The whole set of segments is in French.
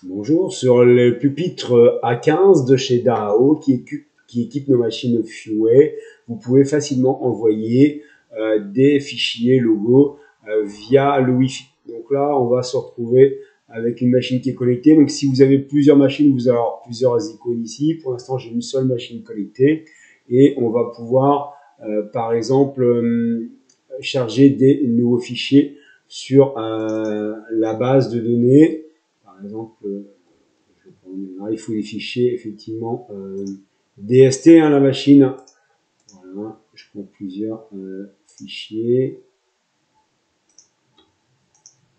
Bonjour, sur le pupitre A15 de chez Dahao qui équipe nos machines Feway, vous pouvez facilement envoyer des fichiers logos via le Wi-Fi. Donc là, on va se retrouver avec une machine qui est connectée. Donc si vous avez plusieurs machines, vous allez avoir plusieurs icônes ici. Pour l'instant, j'ai une seule machine connectée et on va pouvoir, par exemple, charger des nouveaux fichiers sur la base de données. Par exemple, il faut des fichiers, effectivement, DST, la machine. Voilà, je prends plusieurs fichiers.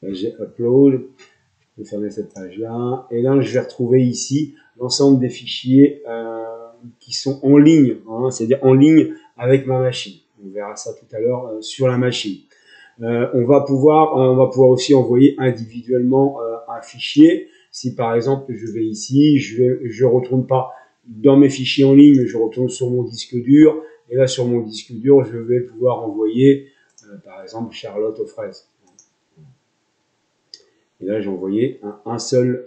Là, j'ai Upload. Je vais fermer cette page-là. Et là, je vais retrouver ici l'ensemble des fichiers qui sont en ligne, c'est-à-dire en ligne avec ma machine. On verra ça tout à l'heure sur la machine. On va pouvoir aussi envoyer individuellement un fichier. Si par exemple je vais ici, je retourne pas dans mes fichiers en ligne, mais je retourne sur mon disque dur. Et là sur mon disque dur, je vais pouvoir envoyer par exemple Charlotte aux fraises. Et là j'ai envoyé un seul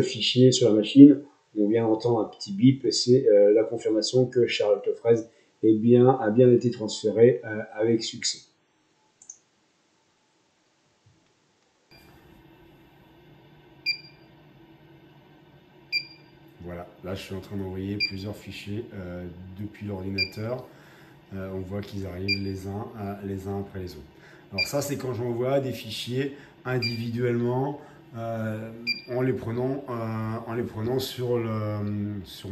fichier sur la machine. On vient d'entendre un petit bip, c'est la confirmation que Charlotte aux fraises a bien été transférée avec succès. Voilà, là je suis en train d'envoyer plusieurs fichiers depuis l'ordinateur. On voit qu'ils arrivent les uns après les autres. Alors ça, c'est quand j'envoie des fichiers individuellement en les prenant sur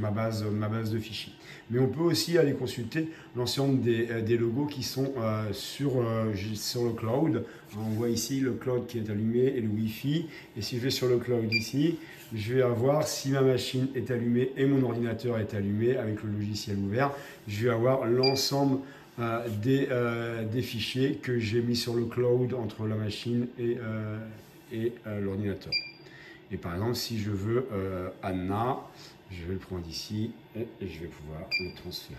ma base de fichiers. Mais on peut aussi aller consulter l'ensemble des logos qui sont sur le cloud. On voit ici le cloud qui est allumé et le Wi-Fi. Et si je vais sur le cloud ici, je vais avoir, si ma machine est allumée et mon ordinateur est allumé avec le logiciel ouvert, je vais avoir l'ensemble des fichiers que j'ai mis sur le cloud entre la machine et l'ordinateur. Et par exemple, si je veux Anna, je vais le prendre ici et je vais pouvoir le transférer.